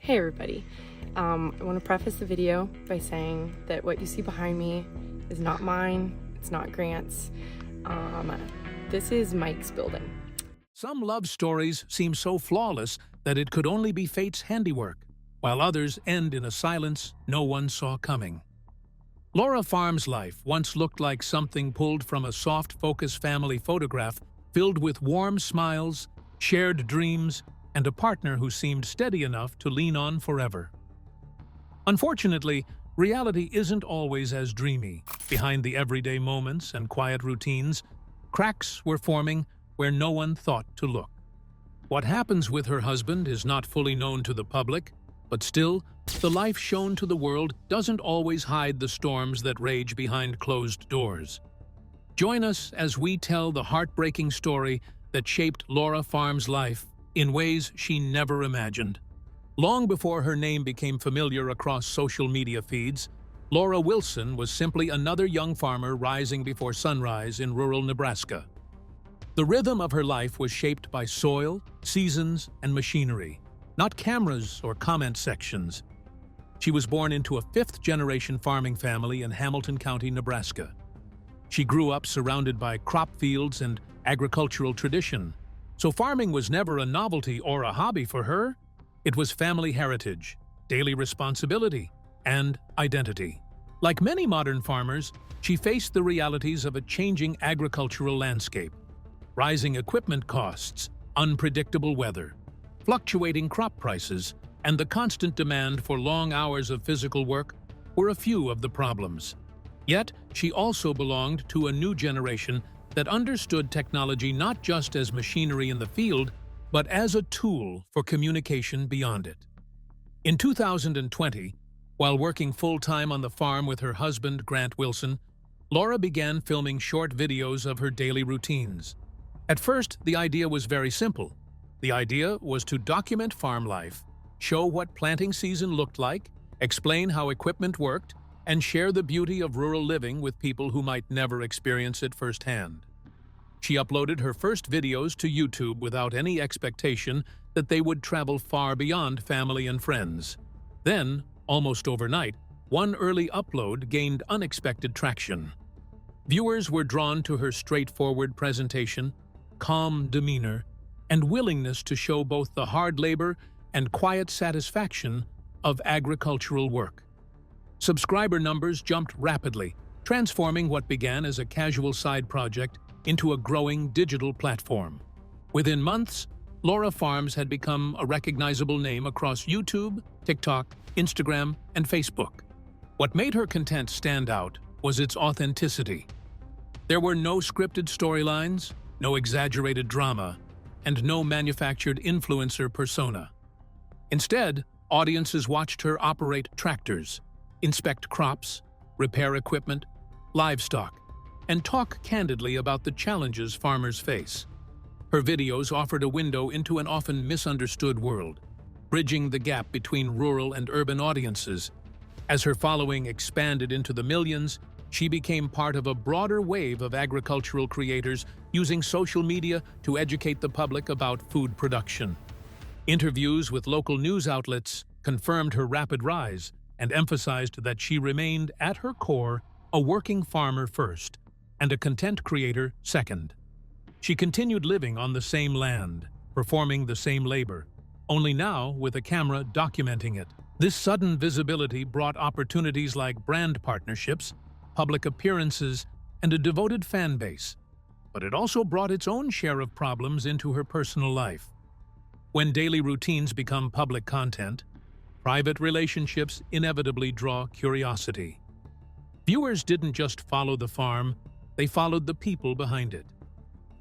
Hey everybody, I want to preface the video by saying that what you see behind me is not mine, it's not Grant's, this is Mike's building. Some love stories seem so flawless that it could only be fate's handiwork, while others end in a silence no one saw coming. Laura Farm's life once looked like something pulled from a soft-focus family photograph filled with warm smiles, shared dreams, and a partner who seemed steady enough to lean on forever. Unfortunately, reality isn't always as dreamy. Behind the everyday moments and quiet routines, cracks were forming where no one thought to look. What happens with her husband is not fully known to the public, but still, the life shown to the world doesn't always hide the storms that rage behind closed doors. Join us as we tell the heartbreaking story that shaped Laura Farm's life in ways she never imagined. Long before her name became familiar across social media feeds, Laura Wilson was simply another young farmer rising before sunrise in rural Nebraska. The rhythm of her life was shaped by soil, seasons, and machinery, not cameras or comment sections. She was born into a fifth-generation farming family in Hamilton County, Nebraska. She grew up surrounded by crop fields and agricultural tradition. So farming was never a novelty or a hobby for her. It was family heritage, daily responsibility, and identity. Like many modern farmers, she faced the realities of a changing agricultural landscape. Rising equipment costs, unpredictable weather, fluctuating crop prices, and the constant demand for long hours of physical work were a few of the problems. Yet, she also belonged to a new generation that understood technology not just as machinery in the field, but as a tool for communication beyond it. In 2020, while working full-time on the farm with her husband, Grant Wilson, Laura began filming short videos of her daily routines. At first, the idea was very simple. The idea was to document farm life, show what planting season looked like, explain how equipment worked, and share the beauty of rural living with people who might never experience it firsthand. She uploaded her first videos to YouTube without any expectation that they would travel far beyond family and friends. Then, almost overnight, one early upload gained unexpected traction. Viewers were drawn to her straightforward presentation, calm demeanor, and willingness to show both the hard labor and quiet satisfaction of agricultural work. Subscriber numbers jumped rapidly, transforming what began as a casual side project into a growing digital platform. Within months, Laura Farms had become a recognizable name across YouTube, TikTok, Instagram, and Facebook. What made her content stand out was its authenticity. There were no scripted storylines, no exaggerated drama, and no manufactured influencer persona. Instead, audiences watched her operate tractors, inspect crops, repair equipment, livestock, and talk candidly about the challenges farmers face. Her videos offered a window into an often misunderstood world, bridging the gap between rural and urban audiences. As her following expanded into the millions, she became part of a broader wave of agricultural creators using social media to educate the public about food production. Interviews with local news outlets confirmed her rapid rise and emphasized that she remained, at her core, a working farmer first and a content creator second. She continued living on the same land, performing the same labor, only now with a camera documenting it. This sudden visibility brought opportunities like brand partnerships, public appearances, and a devoted fan base. But it also brought its own share of problems into her personal life. When daily routines become public content, private relationships inevitably draw curiosity. Viewers didn't just follow the farm, they followed the people behind it.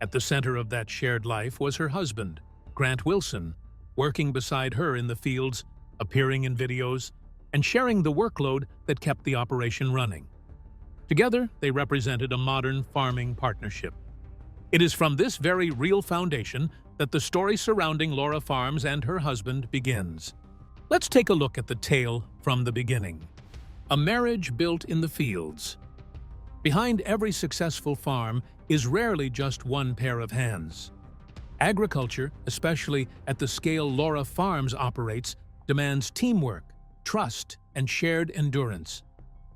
At the center of that shared life was her husband, Grant Wilson, working beside her in the fields, appearing in videos, and sharing the workload that kept the operation running. Together, they represented a modern farming partnership. It is from this very real foundation that the story surrounding Laura Farms and her husband begins. Let's take a look at the tale from the beginning. A marriage built in the fields. Behind every successful farm is rarely just one pair of hands. Agriculture, especially at the scale Laura Farms operates, demands teamwork, trust, and shared endurance.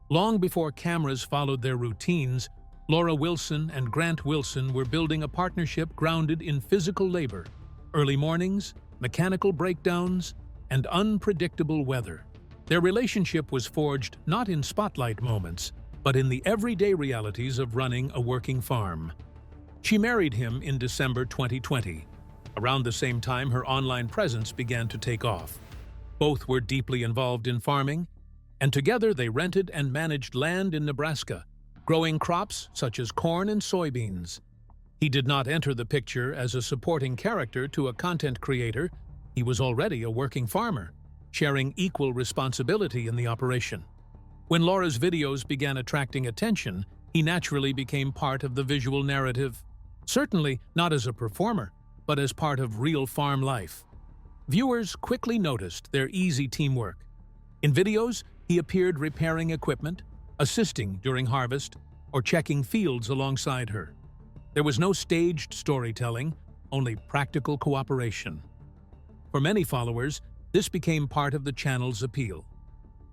Long before cameras followed their routines, Laura Wilson and Grant Wilson were building a partnership grounded in physical labor, early mornings, mechanical breakdowns, and unpredictable weather. Their relationship was forged not in spotlight moments, but in the everyday realities of running a working farm. She married him in December 2020. Around the same time, her online presence began to take off. Both were deeply involved in farming, and together they rented and managed land in Nebraska, growing crops such as corn and soybeans. He did not enter the picture as a supporting character to a content creator. He was already a working farmer, sharing equal responsibility in the operation. When Laura's videos began attracting attention, he naturally became part of the visual narrative, certainly not as a performer, but as part of real farm life. Viewers quickly noticed their easy teamwork. In videos, he appeared repairing equipment, assisting during harvest, or checking fields alongside her. There was no staged storytelling, only practical cooperation. For many followers, this became part of the channel's appeal.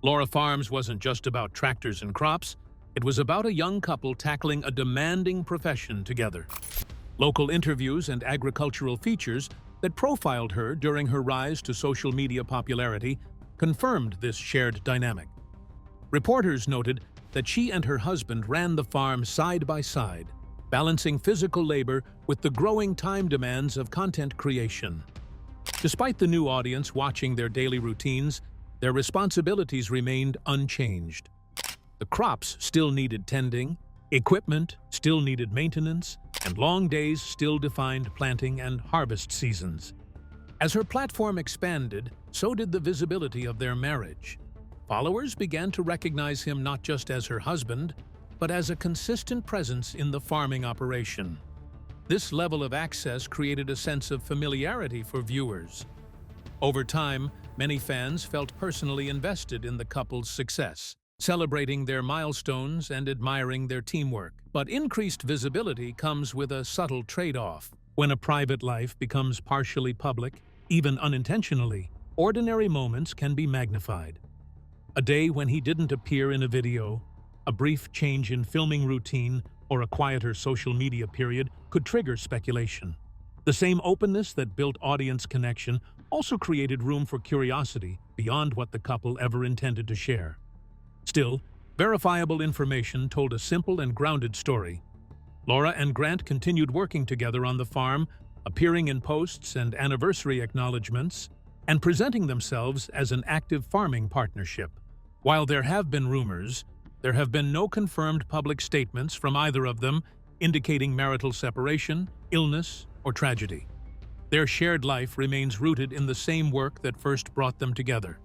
Laura Farms wasn't just about tractors and crops, it was about a young couple tackling a demanding profession together. Local interviews and agricultural features that profiled her during her rise to social media popularity confirmed this shared dynamic. Reporters noted that she and her husband ran the farm side by side, balancing physical labor with the growing time demands of content creation. Despite the new audience watching their daily routines, their responsibilities remained unchanged. The crops still needed tending, equipment still needed maintenance, and long days still defined planting and harvest seasons. As her platform expanded, so did the visibility of their marriage. Followers began to recognize him not just as her husband, but as a consistent presence in the farming operation. This level of access created a sense of familiarity for viewers. Over time, many fans felt personally invested in the couple's success, celebrating their milestones and admiring their teamwork. But increased visibility comes with a subtle trade-off. When a private life becomes partially public, even unintentionally, ordinary moments can be magnified. A day when he didn't appear in a video, a brief change in filming routine, or a quieter social media period could trigger speculation. The same openness that built audience connection also created room for curiosity beyond what the couple ever intended to share. Still, verifiable information told a simple and grounded story. Laura and Grant continued working together on the farm, appearing in posts and anniversary acknowledgments, and presenting themselves as an active farming partnership. While there have been rumors, there have been no confirmed public statements from either of them indicating marital separation, illness, or tragedy. Their shared life remains rooted in the same work that first brought them together.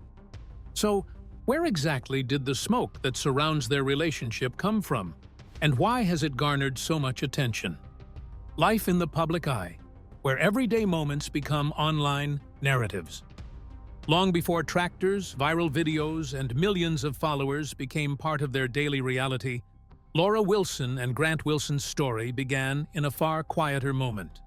So, where exactly did the smoke that surrounds their relationship come from? And why has it garnered so much attention? Life in the public eye, where everyday moments become online narratives. Long before tractors, viral videos, and millions of followers became part of their daily reality, Laura Wilson and Grant Wilson's story began in a far quieter moment.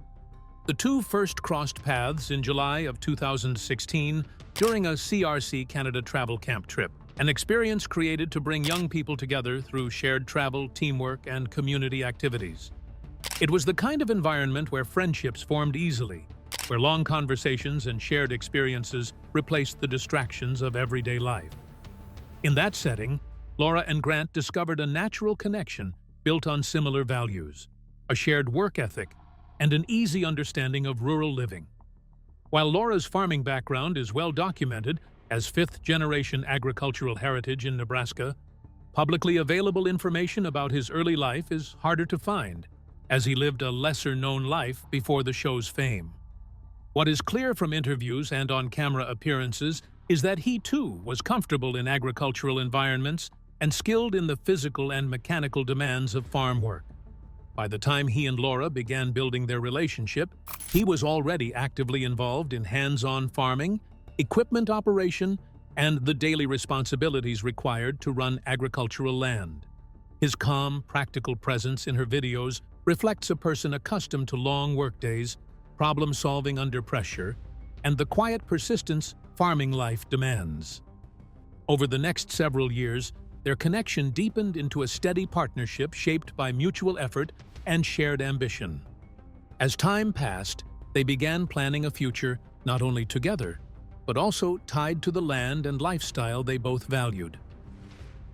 The two first crossed paths in July of 2016 during a CRC Canada travel camp trip, an experience created to bring young people together through shared travel, teamwork, and community activities. It was the kind of environment where friendships formed easily, where long conversations and shared experiences replaced the distractions of everyday life. In that setting, Laura and Grant discovered a natural connection built on similar values, a shared work ethic, and an easy understanding of rural living. While Laura's farming background is well documented as fifth-generation agricultural heritage in Nebraska, publicly available information about his early life is harder to find, as he lived a lesser-known life before the show's fame. What is clear from interviews and on-camera appearances is that he too was comfortable in agricultural environments and skilled in the physical and mechanical demands of farm work. By the time he and Laura began building their relationship, he was already actively involved in hands-on farming, equipment operation, and the daily responsibilities required to run agricultural land. His calm, practical presence in her videos reflects a person accustomed to long workdays, problem-solving under pressure, and the quiet persistence farming life demands. Over the next several years, their connection deepened into a steady partnership shaped by mutual effort and shared ambition. As time passed, they began planning a future not only together, but also tied to the land and lifestyle they both valued.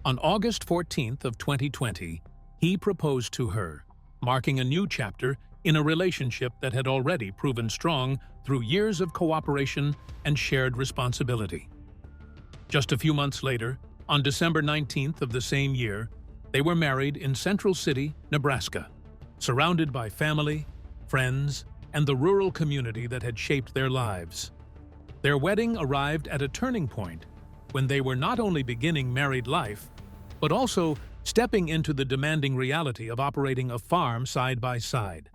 On August 14th of 2020, he proposed to her, marking a new chapter in a relationship that had already proven strong through years of cooperation and shared responsibility. Just a few months later, on December 19th of the same year, they were married in Central City, Nebraska, surrounded by family, friends, and the rural community that had shaped their lives. Their wedding arrived at a turning point when they were not only beginning married life, but also stepping into the demanding reality of operating a farm side by side.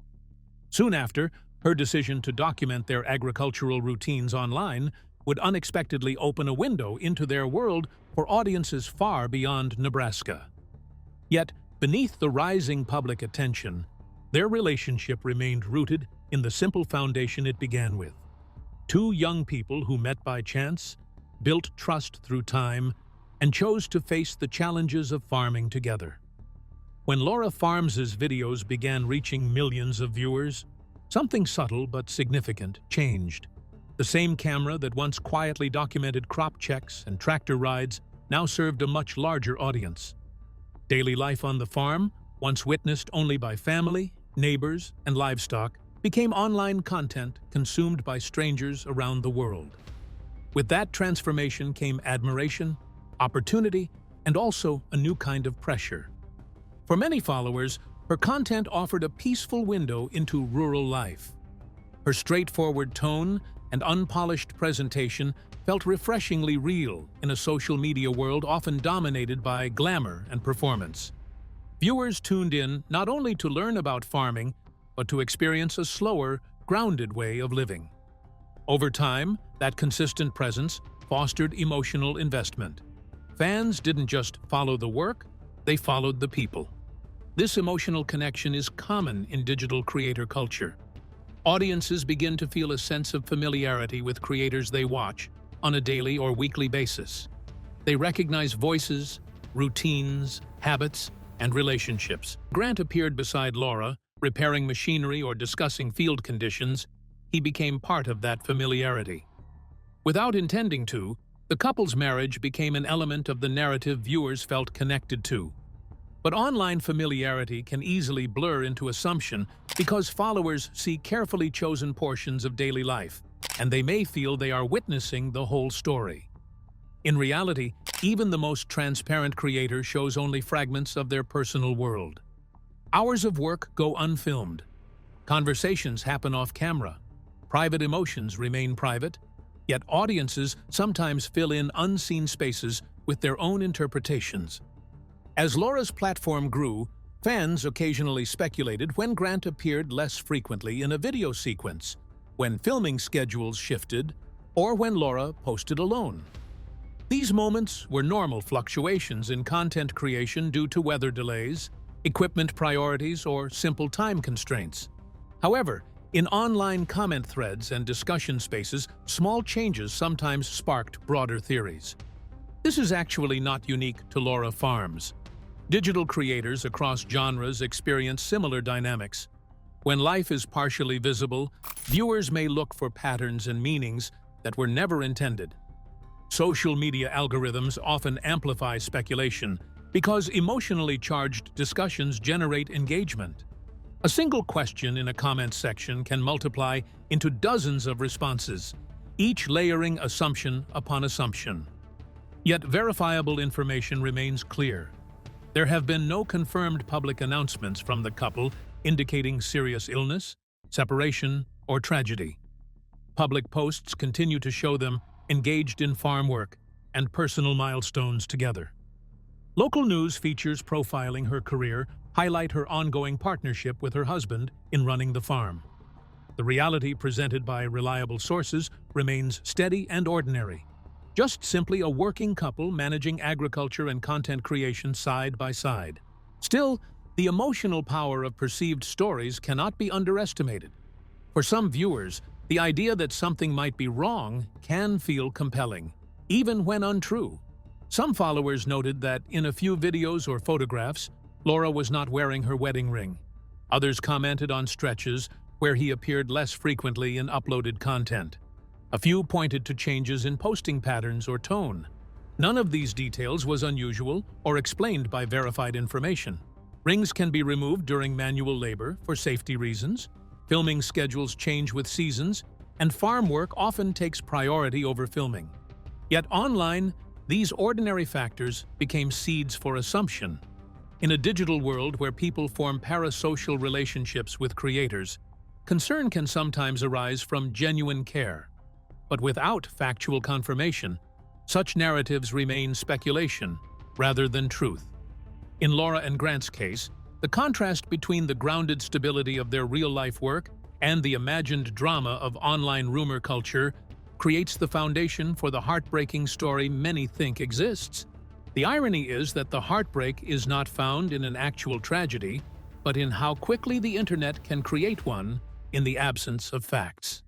Soon after, her decision to document their agricultural routines online would unexpectedly open a window into their world for audiences far beyond Nebraska. Yet, beneath the rising public attention, their relationship remained rooted in the simple foundation it began with. Two young people who met by chance, built trust through time, and chose to face the challenges of farming together. When Laura Farms's videos began reaching millions of viewers, something subtle but significant changed. The same camera that once quietly documented crop checks and tractor rides now served a much larger audience. Daily life on the farm, once witnessed only by family, neighbors, and livestock, became online content consumed by strangers around the world. With that transformation came admiration, opportunity, and also a new kind of pressure. For many followers, her content offered a peaceful window into rural life. Her straightforward tone and unpolished presentation felt refreshingly real in a social media world often dominated by glamour and performance. Viewers tuned in not only to learn about farming, but to experience a slower, grounded way of living. Over time, that consistent presence fostered emotional investment. Fans didn't just follow the work, they followed the people. This emotional connection is common in digital creator culture. Audiences begin to feel a sense of familiarity with creators they watch on a daily or weekly basis. They recognize voices, routines, habits, and relationships. Grant appeared beside Laura, repairing machinery or discussing field conditions. He became part of that familiarity. Without intending to, the couple's marriage became an element of the narrative viewers felt connected to. But online familiarity can easily blur into assumption because followers see carefully chosen portions of daily life, and they may feel they are witnessing the whole story. In reality, even the most transparent creator shows only fragments of their personal world. Hours of work go unfilmed. Conversations happen off camera. Private emotions remain private, yet audiences sometimes fill in unseen spaces with their own interpretations. As Laura's platform grew, fans occasionally speculated when Grant appeared less frequently in a video sequence, when filming schedules shifted, or when Laura posted alone. These moments were normal fluctuations in content creation due to weather delays, equipment priorities, or simple time constraints. However, in online comment threads and discussion spaces, small changes sometimes sparked broader theories. This is actually not unique to Laura Farms. Digital creators across genres experience similar dynamics. When life is partially visible, viewers may look for patterns and meanings that were never intended. Social media algorithms often amplify speculation because emotionally charged discussions generate engagement. A single question in a comment section can multiply into dozens of responses, each layering assumption upon assumption. Yet verifiable information remains clear. There have been no confirmed public announcements from the couple indicating serious illness, separation, or tragedy. Public posts continue to show them engaged in farm work and personal milestones together. Local news features profiling her career highlight her ongoing partnership with her husband in running the farm. The reality presented by reliable sources remains steady and ordinary, just simply a working couple managing agriculture and content creation side by side. Still, the emotional power of perceived stories cannot be underestimated. For some viewers, The idea that something might be wrong can feel compelling, even when untrue. Some followers noted that in a few videos or photographs, Laura was not wearing her wedding ring. Others commented on stretches where he appeared less frequently in uploaded content. A few pointed to changes in posting patterns or tone. None of these details was unusual or explained by verified information. Rings can be removed during manual labor for safety reasons. Filming schedules change with seasons, and farm work often takes priority over filming. Yet online, these ordinary factors became seeds for assumption. In a digital world where people form parasocial relationships with creators, concern can sometimes arise from genuine care. But without factual confirmation, such narratives remain speculation rather than truth. In Laura and Grant's case, the contrast between the grounded stability of their real-life work and the imagined drama of online rumor culture creates the foundation for the heartbreaking story many think exists. The irony is that the heartbreak is not found in an actual tragedy, but in how quickly the internet can create one in the absence of facts.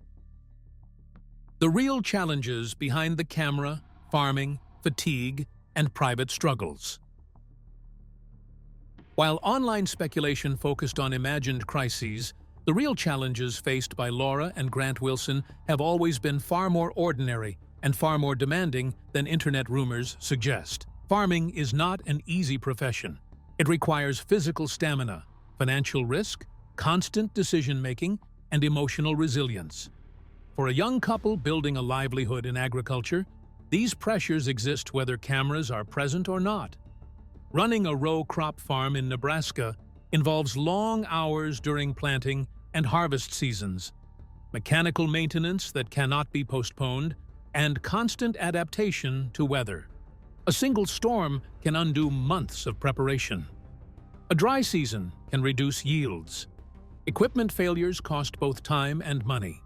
The real challenges behind the camera, farming, fatigue, and private struggles. While online speculation focused on imagined crises, the real challenges faced by Laura and Grant Wilson have always been far more ordinary and far more demanding than internet rumors suggest. Farming is not an easy profession. It requires physical stamina, financial risk, constant decision-making, and emotional resilience. For a young couple building a livelihood in agriculture, these pressures exist whether cameras are present or not. Running a row crop farm in Nebraska involves long hours during planting and harvest seasons, mechanical maintenance that cannot be postponed, and constant adaptation to weather. A single storm can undo months of preparation. A dry season can reduce yields. Equipment failures cost both time and money.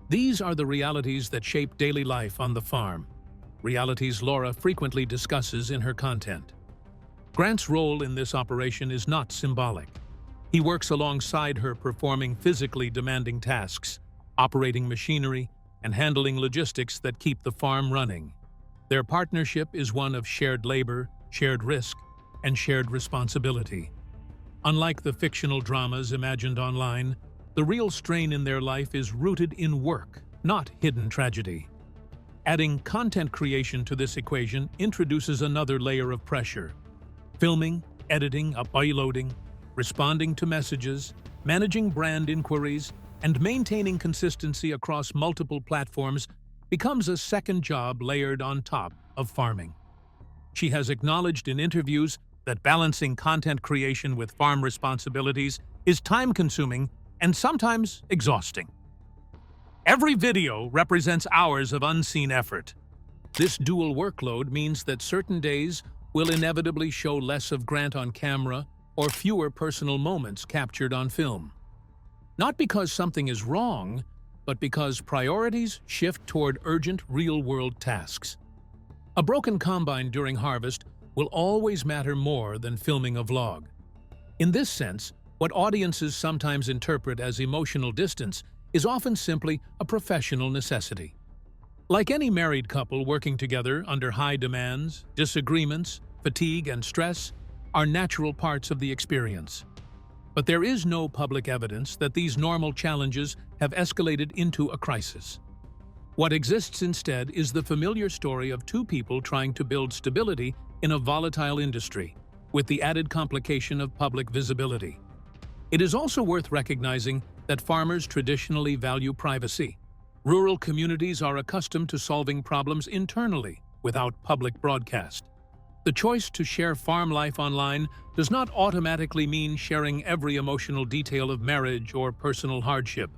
These are the realities that shape daily life on the farm, realities Laura frequently discusses in her content. Grant's role in this operation is not symbolic. He works alongside her, performing physically demanding tasks, operating machinery, and handling logistics that keep the farm running. Their partnership is one of shared labor, shared risk, and shared responsibility. Unlike the fictional dramas imagined online, the real strain in their life is rooted in work, not hidden tragedy. Adding content creation to this equation introduces another layer of pressure. Filming, editing, uploading, responding to messages, managing brand inquiries, and maintaining consistency across multiple platforms becomes a second job layered on top of farming. She has acknowledged in interviews that balancing content creation with farm responsibilities is time-consuming and sometimes exhausting. Every video represents hours of unseen effort. This dual workload means that certain days will inevitably show less of Grant on camera or fewer personal moments captured on film. Not because something is wrong, but because priorities shift toward urgent, real-world tasks. A broken combine during harvest will always matter more than filming a vlog. In this sense, what audiences sometimes interpret as emotional distance is often simply a professional necessity. Like any married couple working together under high demands, disagreements, fatigue, and stress are natural parts of the experience. But there is no public evidence that these normal challenges have escalated into a crisis. What exists instead is the familiar story of two people trying to build stability in a volatile industry, with the added complication of public visibility. It is also worth recognizing that farmers traditionally value privacy. Rural communities are accustomed to solving problems internally without public broadcast. The choice to share farm life online does not automatically mean sharing every emotional detail of marriage or personal hardship.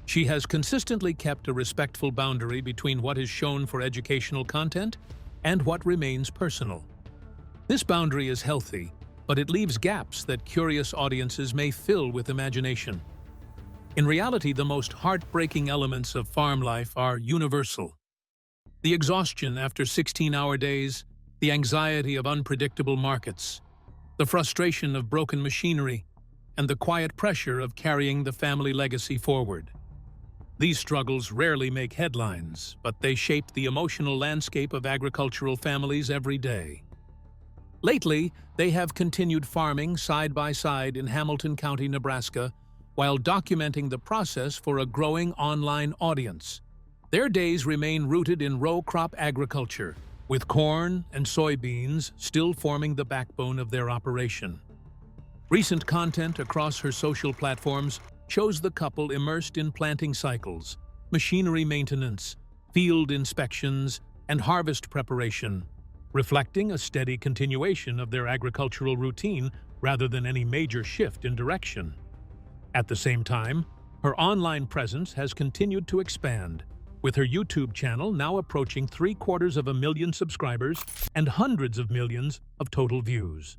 She has consistently kept a respectful boundary between what is shown for educational content and what remains personal. This boundary is healthy, but it leaves gaps that curious audiences may fill with imagination. In reality, the most heartbreaking elements of farm life are universal. The exhaustion after 16-hour days, the anxiety of unpredictable markets, the frustration of broken machinery, and the quiet pressure of carrying the family legacy forward. These struggles rarely make headlines, but they shape the emotional landscape of agricultural families every day. Lately, they have continued farming side by side in Hamilton County, Nebraska, while documenting the process for a growing online audience. Their days remain rooted in row crop agriculture, with corn and soybeans still forming the backbone of their operation. Recent content across her social platforms shows the couple immersed in planting cycles, machinery maintenance, field inspections, and harvest preparation, reflecting a steady continuation of their agricultural routine rather than any major shift in direction. At the same time, her online presence has continued to expand, with her YouTube channel now approaching 750,000 subscribers and hundreds of millions of total views.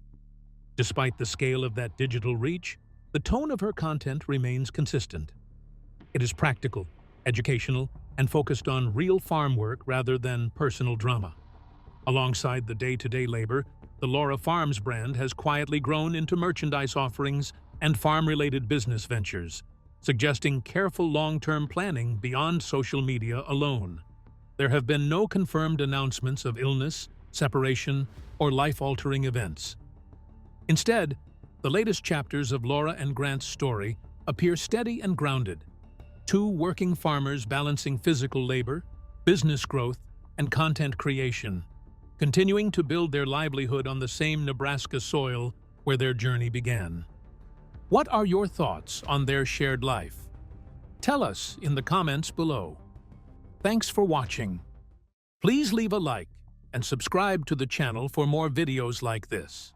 Despite the scale of that digital reach, the tone of her content remains consistent. It is practical, educational, and focused on real farm work rather than personal drama. Alongside the day-to-day labor, the Laura Farms brand has quietly grown into merchandise offerings and farm-related business ventures, suggesting careful long-term planning beyond social media alone. There have been no confirmed announcements of illness, separation, or life-altering events. Instead, the latest chapters of Laura and Grant's story appear steady and grounded. Two working farmers balancing physical labor, business growth, and content creation, continuing to build their livelihood on the same Nebraska soil where their journey began. What are your thoughts on their shared life? Tell us in the comments below. Thanks for watching. Please leave a like and subscribe to the channel for more videos like this.